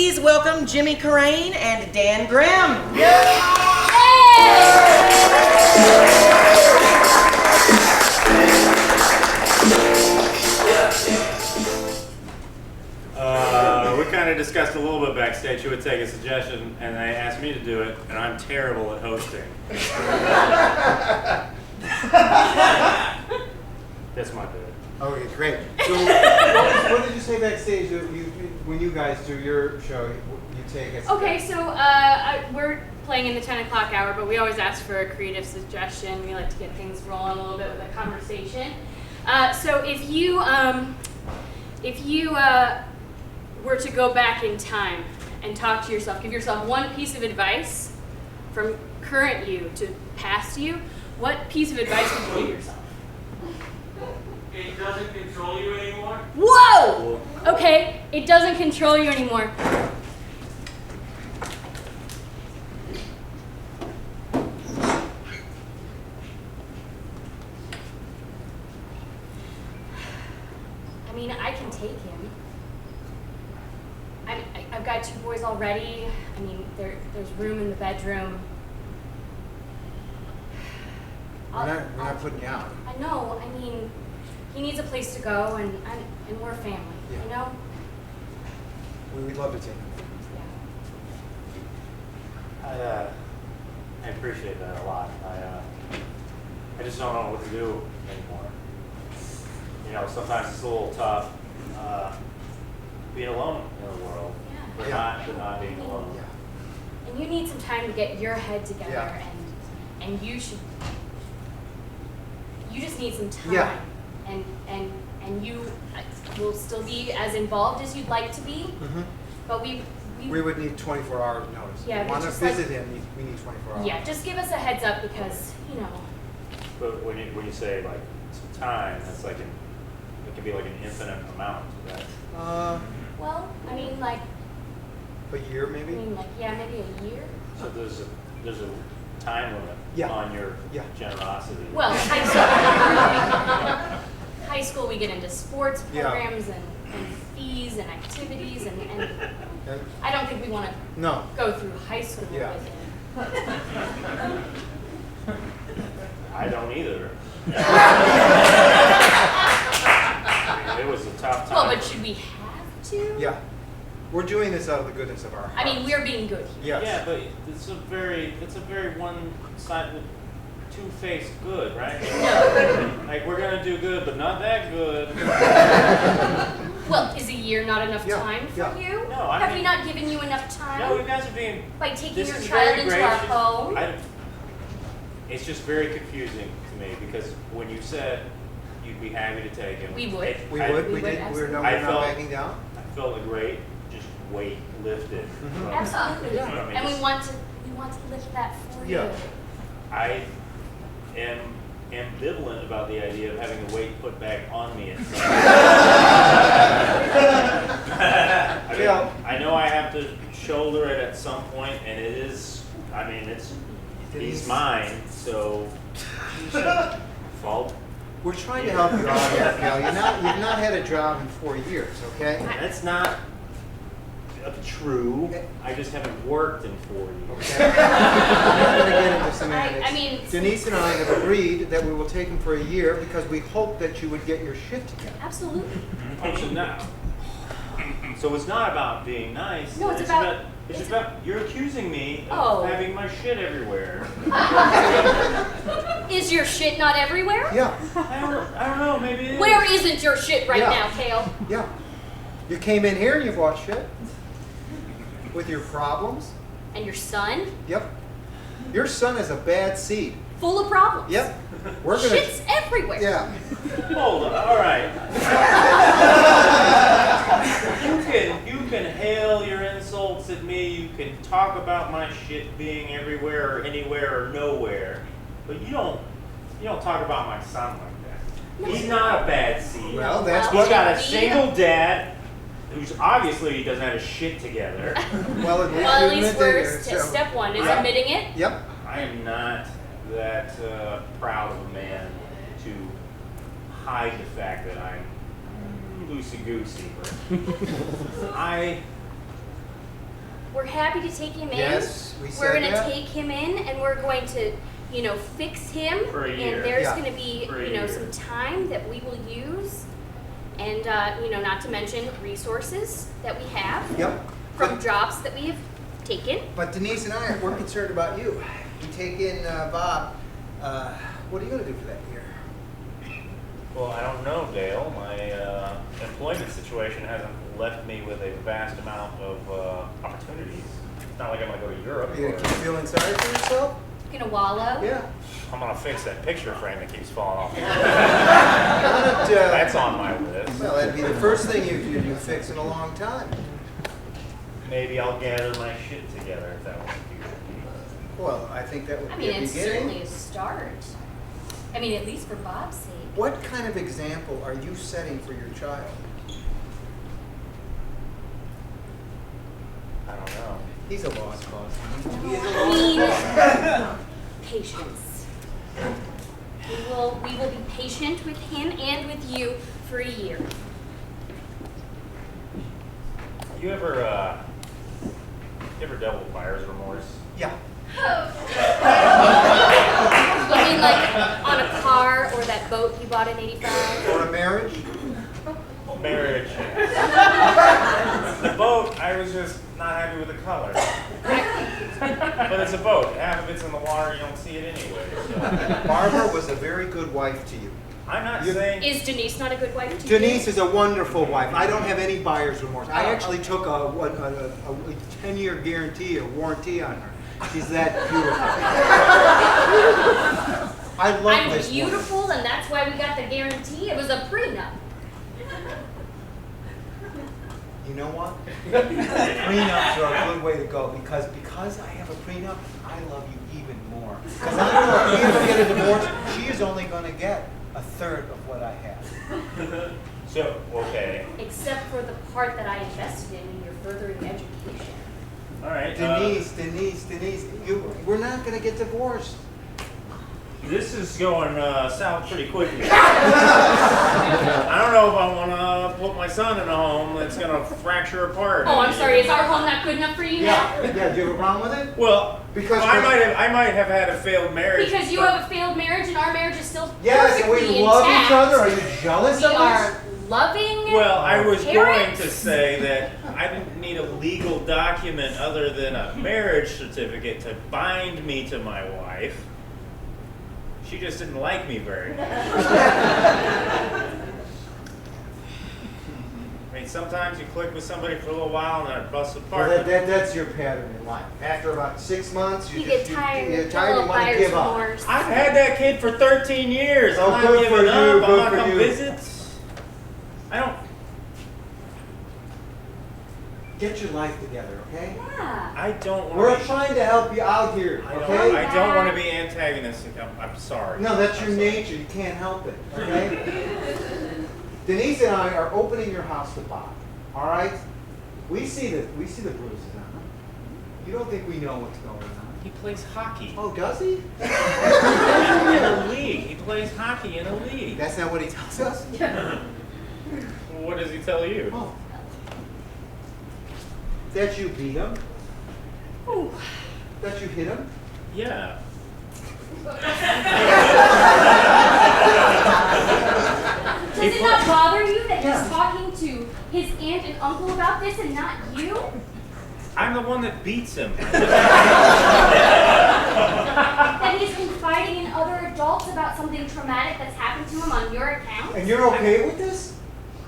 please welcome Jimmy Carrane and Dan Graham. We kind of discussed a little bit backstage who would take a suggestion, and they asked me to do it, and I'm terrible at hosting. That's my bad. Okay, great. So, what did you say backstage that when you guys do your show, you take it? Okay, so we're playing in the 10 o'clock hour, but we always ask for a creative suggestion. We like to get things rolling a little bit with a conversation. So if you were to go back in time and talk to yourself, give yourself one piece of advice from current you to past you, what piece of advice would you give yourself? It doesn't control you anymore? Whoa! Okay, it doesn't control you anymore. I mean, I can take him. I've got 2 boys already. I mean, there's room in the bedroom. We're not putting you out. I know. I mean, he needs a place to go, and we're family. Yeah. You know. We'd love to take him. Yeah. I appreciate that a lot. I just don't know what to do anymore. You know, sometimes it's a little tough being alone in the world, but not being alone. Yeah. And you need some time to get your head together, Yeah. and you just need some time. Yeah. And you will still be as involved as you'd like to be, but we would need 24-hour notice. Yeah, If we want to just visit him, we need 24 hours. Yeah, just give us a heads up because, you know. But when you say like some time, that's like it can be like an infinite amount, right? Well, I mean, like. A year, maybe? I mean, like, yeah, maybe a year. So there's a time limit on your generosity. Well, high school we get into sports programs and fees and activities and I don't think we want to go through high school with him. I don't either. It was a tough time. Well, but should we have to? Yeah. We're doing this out of the goodness of our hearts. I mean, we're being good here. Yes. Yeah, but it's a very one-sided, two-faced good, right? No. Like we're gonna do good, but not that good. Well, is a year not enough time for you? No, Have we not given you enough time? No, you guys are being. By taking this your is child very into our gracious. home? It's just very confusing to me because when you said you'd be happy to take him, We would. We did. We're not backing down. I felt a great weight lifted. Absolutely. From me. And we want to lift that for you. I am ambivalent about the idea of having the weight put back on me at some point. I know I have to shoulder it at some point, and it is. I mean, he's mine, so he shouldn't fault. We're trying to help you out here, Cal. You've not had a job in 4 years, okay? That's not true. I just haven't worked in 4 years. Okay. We're not going to get into semantics. I mean, Denise and I have agreed that we will take him for a year because we hope that you would get your shit together. Absolutely. So it's not about being nice. No, it's about you're accusing me of having my shit everywhere. Is your shit not everywhere? Yeah. I don't know, maybe it is. Where isn't your shit right now, Kale? Yeah. You came in here and you bought shit. With your problems. And your son? Yep. Your son is a bad seed. Full of problems. Yep. We're gonna. Shit's everywhere. Yeah. Hold on. All right. You can hail your insults at me. You can talk about my shit being everywhere or anywhere or nowhere, but you don't talk about my son like that. He's not a bad seed. Well, that's He's got a single dad. Who's obviously he doesn't have his shit together. Well, at least we're step one is admitting it. Yep. I am not that proud of a man to hide the fact that I'm. 'em. loosey-goosey. But I, we're happy to take him in. Yes, we We're said going to that. take him in, and we're going to, fix him. For a year. And there's Yeah. going to be, For a year. some time that we will use, and not to mention resources that we have Yep. from jobs that we have taken. But Denise and I, we're concerned about you. We take in Bob. What are you going to do for that year? Well, I don't know, Dale. My employment situation hasn't left me with a vast amount of opportunities. It's not like I'm going to go to Europe. Are you going or- to keep feeling sorry for yourself? Gonna wallow. Yeah. I'm going to fix that picture frame that keeps falling off. But, That's on my list. well, that'd be the first thing you fix in a long time. Maybe I'll gather my shit together if that won't be good. Well, I think that would I be mean, a it's beginning. certainly a start. I mean, at least for Bob's sake. What kind of example are you setting for your child? I don't know. He's a lost cause. He is a I lost mean, cause. patience. We will be patient with him and with you for a year. You ever dealt with buyer's remorse? Yeah. You mean like on a car or that boat you bought in '85? Or a marriage? Marriage. The boat, I was just not happy with the color. But it's a boat. Half of it's in the water. You don't see it anyway. So. Barbara was a very good wife to you. I'm not You- Is saying. Denise not a good wife to you? Denise is a wonderful wife. I don't have any buyer's remorse. I actually took a 10-year guarantee or warranty on her. She's that beautiful. I love I'm this woman. beautiful, and that's why we got the guarantee. It was a prenup. You know what? Prenups are a good way to go because I have a prenup, I love you even more. Because I know if we ever get a divorce, she is only going to get a third of what I have. So, okay. Except for the part that I invested in your furthering education. All right. Denise, we're not going to get divorced. This is going south pretty quickly. I don't know if I want to put my son in a home that's going to fracture apart. Oh, I'm sorry. Is our home not good enough for you now? Yeah, do you have a problem with it? Well, Because I might have had a failed marriage. Because you but- have a failed marriage and our marriage is still Yes, and perfectly we love intact. each other. Are you jealous We of us? are loving. Well, I was going parents. to say that I didn't need a legal document other than a marriage certificate to bind me to my wife. She just didn't like me very much. I mean, sometimes you click with somebody for a little while and then it busts apart. Well, but- that's your pattern in life. After about 6 months, You get tired. you're You tired, you want to buyer's give up. remorse. I've had that kid for 13 years. Oh, I'm not good giving for you, up. I'm good not for come you. visit. I don't. Get your life together, okay? Yeah. I don't We're want to. trying to help you out here, I okay? don't want to be antagonistic. I'm sorry. No, that's your I'm sorry. nature. You can't help it, okay? Denise and I are opening your house to Bob, all right? We see the bruises on him. You don't think we know what's going on? He plays hockey. Oh, does he? In a league. He plays hockey in a league. That's not what he tells us? Well, what does he tell you? Oh. That you beat him? Ooh. That you hit him? Yeah. Does it not bother you that Yeah. he's talking to his aunt and uncle about this and not you? I'm the one that beats him. That he's confiding in other adults about something traumatic that's happened to him on your account? And you're okay with this?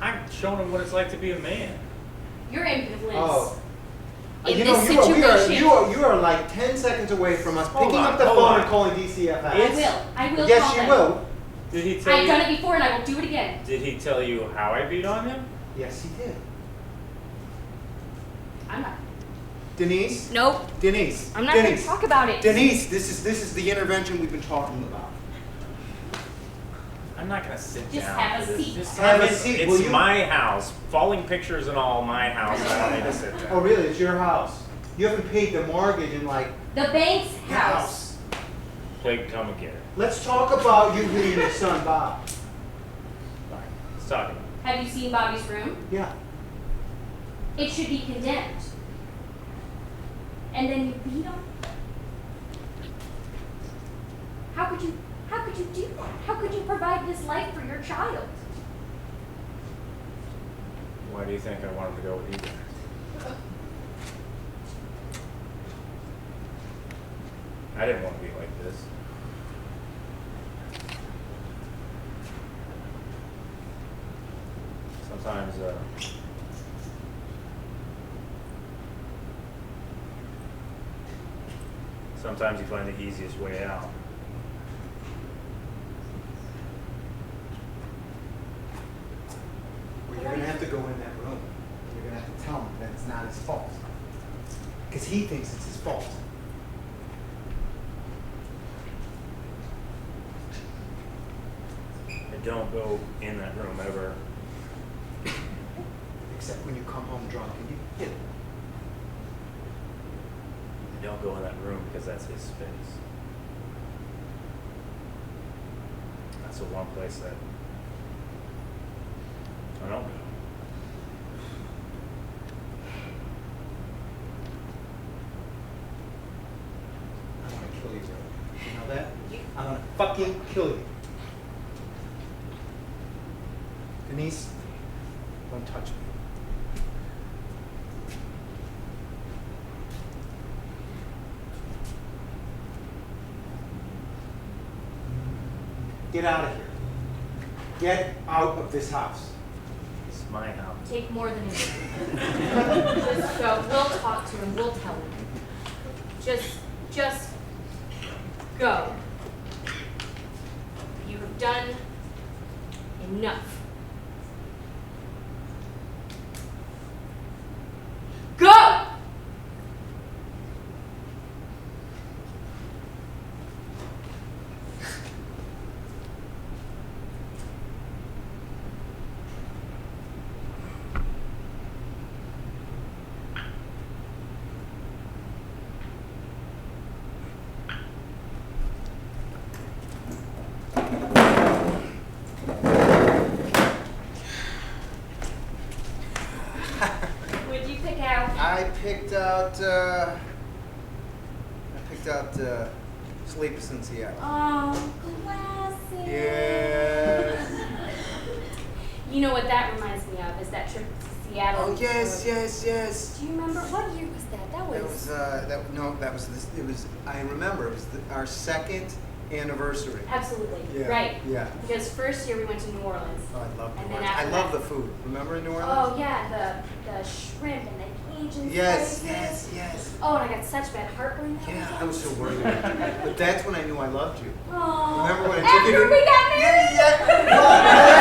I'm showing him what it's like to be a man. Your ambivalence. Oh. In You this know, situation. you are like 10 seconds away from us Hold picking on, up the hold phone on. and calling DCFS. I will Yes, call you them. will. Did he tell I've you? done it before and I will do it again. Did he tell you how I beat on him? Yes, he did. I'm not. Denise? Nope. Denise. I'm not going to Denise. talk about it. Denise, this is the intervention we've been talking about. I'm not gonna sit Just down. have a for this. seat. Just Have a it's- seat, It's will you? my house. Falling pictures and all my house. I don't need to sit down. Oh, really? It's your house. You haven't paid the mortgage in like The bank's house. Plague come and get it. Let's talk about you hitting your son, Bob. Fine. Let's talk about it. Have you seen Bobby's room? Yeah. It should be condemned. and then you beat them? How could you do that? How could you provide this life for your child? Why do you think I wanted to go with you guys? I didn't want to be like this. Sometimes you find the easiest way out. Well, you're going to have to go in that room. You're going to have to tell him that it's not his fault. Because he thinks it's his fault. I don't go in that room ever. Except when you come home drunk and you hit him. I don't go in that room because that's his space. That's the one place that I don't go. I'm going to kill you, Ray. You know that? I'm going to fucking kill you. Denise, don't touch me. Get out of here. Get out of this house. It's my house. Take more than a minute. Just go. We'll talk to him. We'll tell him. Just go. You have done enough. Go! What'd you pick out? I picked out Sleepless in Seattle. Oh, classic. Yes. You know what that reminds me of is that trip to Seattle. Oh yes. Do you remember what year was that? I remember it was our second anniversary. Absolutely. Yeah, Right. yeah. Because first year we went to New Orleans. Oh, I love New And then Orleans. I after love that- the food. Remember in New Orleans? Oh yeah, the shrimp and the Cajun Yes, spices. yes. Oh, and I got such bad heartburn. that Yeah, weekend. I was so worried about it. But that's when I knew I loved you. Oh. Remember when I took you After to- we got married? Yeah.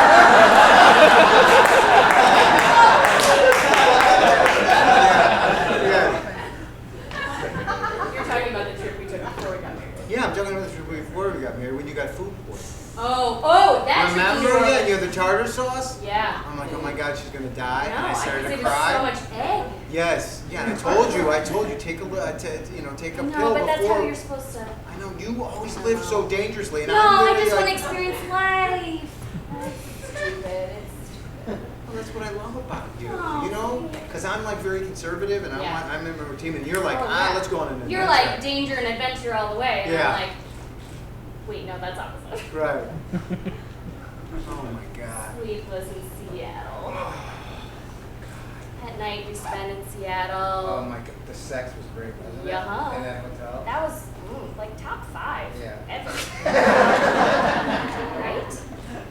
You're talking about the trip we took before we got married. Yeah, I'm talking about this before we got married when you got food poisoning. Oh, that trip to New Remember? Yeah, Orleans. you had the tartar sauce? Yeah. I'm like, oh my God, she's gonna die. No, And I started because to it was cry. so much egg. Yes, yeah, and I told you, take a take a No, pill but that's how before. you're supposed to. I know you always live so dangerously, and No, I'm I literally just want to like, experience life. It's stupid. It's stupid. well, that's what I love about you. Oh, You know, sweet. because I'm like very conservative, and Yeah. I'm in my routine, and you're like, Oh, yeah. let's go on an adventure. You're like danger and adventure all the way. And Yeah. I'm like, wait, no, that's opposite. Right. Oh my God. Sleepless in Seattle. At night we spent in Seattle. Oh my God, the sex was great, wasn't it? Yeah. In that hotel. That was like top 5 Yeah. ever. Right?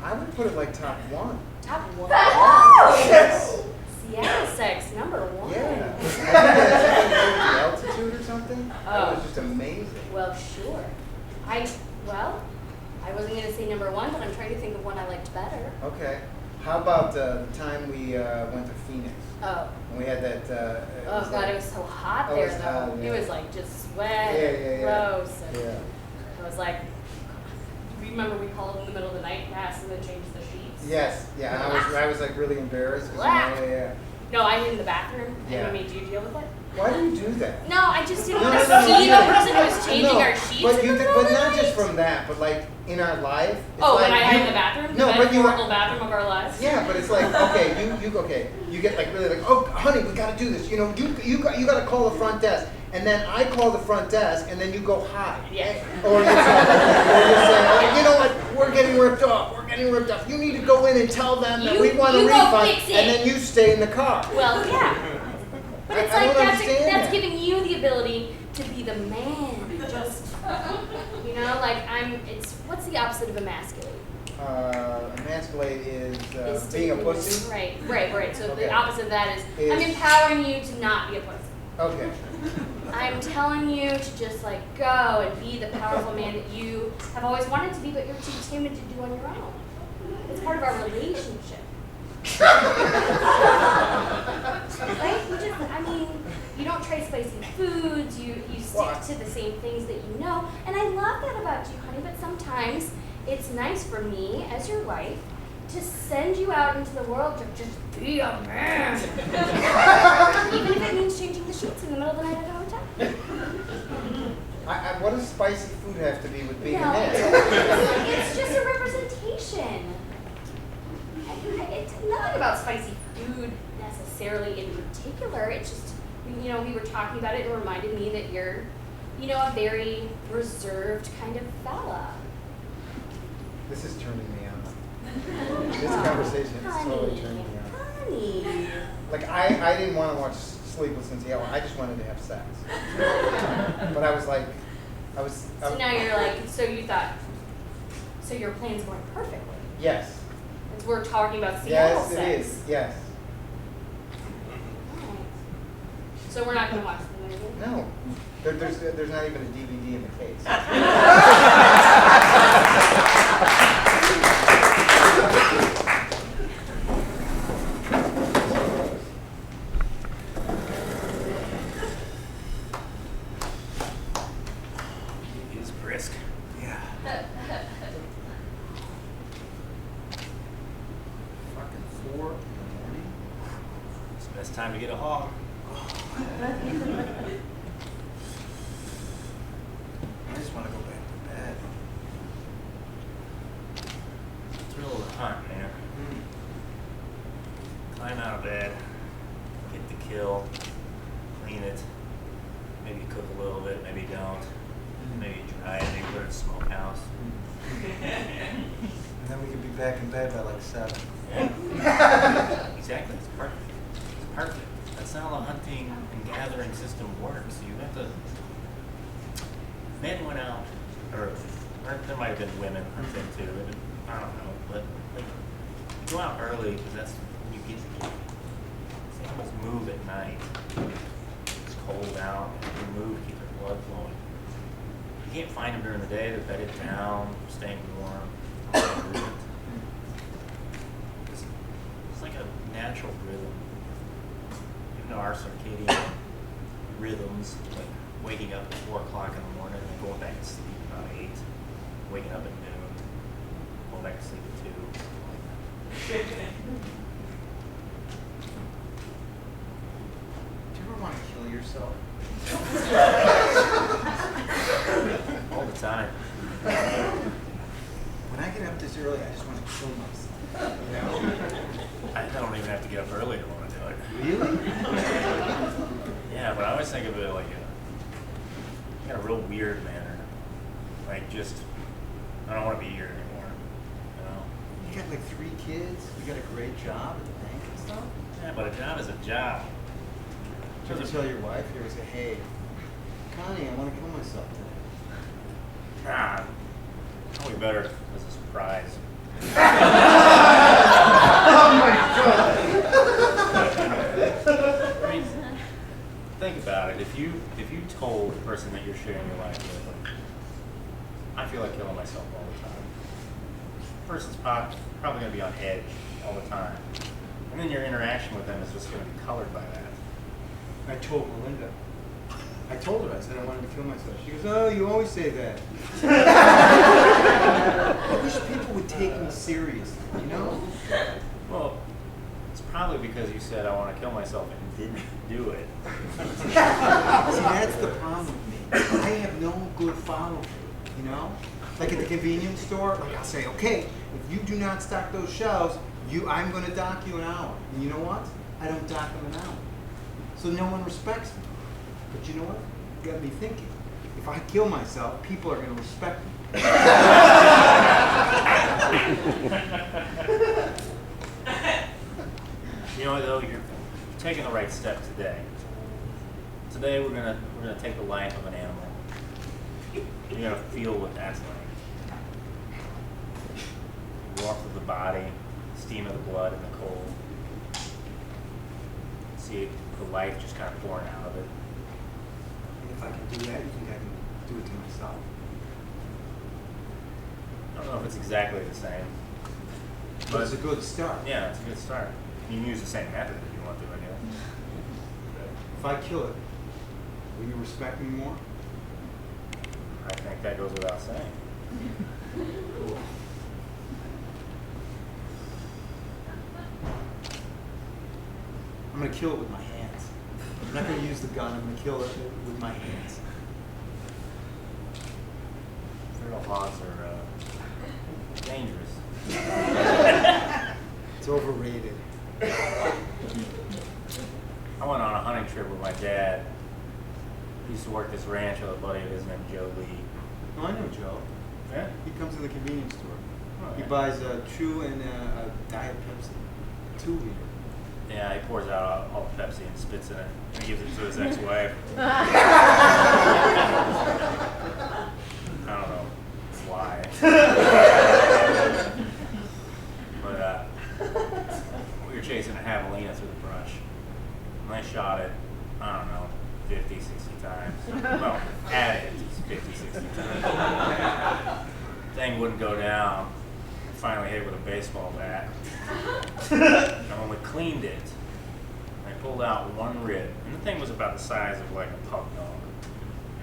I would put it like top 1. Top 1. Yes. Seattle sex, number 1. Yeah. I think that's the altitude or something. Oh. That was just amazing. Well, sure. I wasn't going to say number 1, but I'm trying to think of one I liked better. Okay. How about the time we went to Phoenix? Oh. And we had that. Oh, God, it was so hot Oh, there, it was though. hot, yeah. It was like just sweat, Yeah. gross. And Yeah. I was like, remember we called in the middle of the night and asked them to change the sheets? Yes. Yeah. And I was like really embarrassed. 'Cause, Black. yeah. No, I hid in the bathroom Yeah. and we made you deal with it. Why do you do that? No, I just didn't No, want to no, no, see no. the person who was changing No, our sheets but in you the did, middle but of the not night. just from that, but like in our life. It's Oh, when like I hid you- in the bathroom? No, the but you were. metaphorical bathroom of our lives? Yeah, but it's like okay, you get like really like, oh honey, we gotta do this. You know, you gotta call the front desk, and then I call the front desk, and then you go hi. Yeah. Or you say, oh, you know what, we're getting ripped off. You need to go in and tell them that we want a you go refund, fix it. and then you stay in the car. Well, yeah. But it's I like don't that's understand that. giving you the ability to be the man. Just, you know, like what's the opposite of emasculate? Emasculate is Is being a to- pussy. Right. So Okay. the opposite of that is I'm Is- empowering you to not be a pussy. Okay. I'm telling you to just like go and be the powerful man that you have always wanted to be, but you're too timid to do on your own. It's part of our relationship. Right? You don't try spicy foods, you stick to the same things that you know. And I love that about you, honey, but sometimes it's nice for me, as your wife, to send you out into the world to just be a man. Even if it means changing the sheets in the middle of the night at a hotel. What does spicy food have to be with being a No, man? it's just a representation. It's nothing about spicy food necessarily in particular. It's just, we were talking about it and it reminded me that you're, a very reserved kind of fella. This is turning me on. This conversation is totally turning me on. Honey. Like, I didn't want to watch Sleepless in Seattle. I just wanted to have sex. But I was like, So now you're like, so your plan's going perfectly. Yes. As we're talking about Seattle Yes, sex. it is. Yes. Alright. So we're not going to watch the movie? No. There's not even a DVD in the case. It is brisk. Yeah. Fucking 4 in the morning. It's the best time to get a hog. I just want to go back to bed. Thrill of the hunt, man. Climb out of bed, get the kill, clean it, maybe cook a little bit, maybe don't, maybe dry it, maybe put it in a smokehouse. And then we could be back in bed by like 7. Exactly, it's perfect. It's perfect. That's how the hunting and gathering system works. You have to. Men went out early. Or there might have been women hunting too. I don't know, but like, you go out early because that's when you get to eat. These animals move at night. It's cold out. They move to keep their blood flowing. You can't find them during the day. They're bedded down, staying warm. It's like a natural rhythm. Even though our circadian rhythms, like waking up at 4 o'clock in the morning and then going back to sleep about 8, waking up at noon, going back to sleep at 2. Do you ever want to kill yourself? All the time. When I get up this early, I just want to kill myself. You know? I don't even have to get up early to want to do it. Really? Yeah, but I always think of it like in a real weird manner. Like just, I don't want to be here anymore. You know? You got like 3 kids. You got a great job at the bank and stuff. Yeah, but a job is a job. Do you ever tell your wife, you ever say, hey, Connie, I want to kill myself today? Nah, probably better as a surprise. Oh my God! I mean, think about it. If you told the person that you're sharing your life with, like, I feel like killing myself all the time. The person's probably going to be on edge all the time. And then your interaction with them is just going to be colored by that. I told Melinda. I told her, I said I wanted to kill myself. She goes, oh, you always say that. I wish people would take me seriously, you know? Well, it's probably because you said I want to kill myself and didn't do it. See, that's the problem with me. I have no good follow-through, you know? Like at the convenience store, like I'll say, okay, if you do not stock those shelves, I'm going to dock you an hour. And you know what? I don't dock them an hour. So no one respects me. But you know what? got me thinking. If I kill myself, people are going to respect me. You know, though, you're taking the right step today. Today we're gonna take the life of an animal. You're gonna feel what that's like. The warmth of the body, steam of the blood and the cold. See the life just kind of pouring out of it. And if I can do that, you think I can do it to myself? I don't know if it's exactly the same. But it's a good start. Yeah, it's a good start. You can use the same method if you want to, I guess. If I kill it, will you respect me more? I think that goes without saying. Cool. I'm going to kill it with my hands. I'm not going to use the gun. I'm going to kill it with my hands. Feral hogs are dangerous. It's overrated. I went on a hunting trip with my dad. He used to work this ranch with a buddy of his named Joe Lee. Oh, I know Joe. Yeah? He comes to the convenience store. Oh, He yeah. buys a True and a Diet Pepsi. 2 liter. Yeah, he pours out all the Pepsi and spits in it. And he gives it to his ex-wife. I don't know why. But we were chasing a javelina through the brush. And I shot it, I don't know, 50, 60 times. Well, at it, 50, 60 times. Thing wouldn't go down. Finally hit it with a baseball bat. And when we cleaned it, I pulled out one rib. And the thing was about the size of like a pug dog.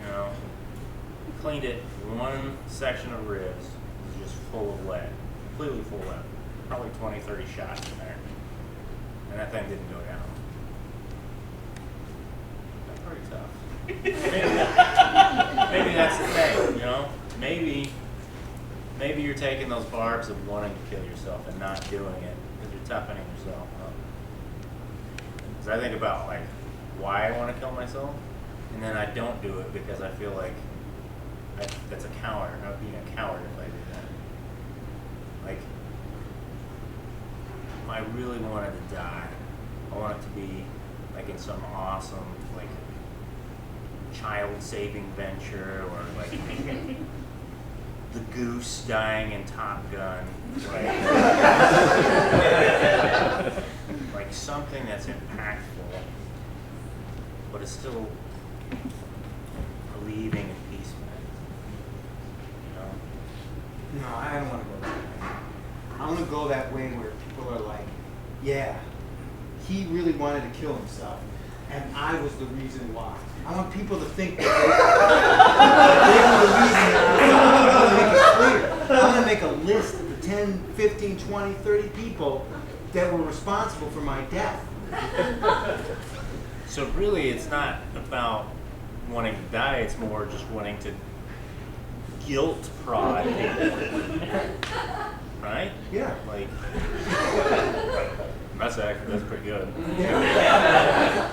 You know? Cleaned it, one section of ribs was just full of lead. Completely full of lead. Probably 20, 30 shots in there. And that thing didn't go down. That's pretty tough. Maybe that's the thing, you know? Maybe you're taking those barbs of wanting to kill yourself and not doing it because you're toughening yourself up. Because I think about like why I want to kill myself, and then I don't do it because I feel like that's a coward. I would be a coward if I did that. Like, if I really wanted to die, I want it to be like in some awesome like child-saving venture or like the goose dying in Top Gun, like something that's impactful, but it's still relieving and peaceful. You know? No, I don't want to go that way. I want to go that way where people are like, yeah, he really wanted to kill himself, and I was the reason why. I want people to think that they were the reason that I want to make it clear. I want to make a list of the 10, 15, 20, 30 people that were responsible for my death. So really, it's not about wanting to die, it's more just wanting to guilt prod people. Right? Yeah. Like, that's pretty good. Yeah.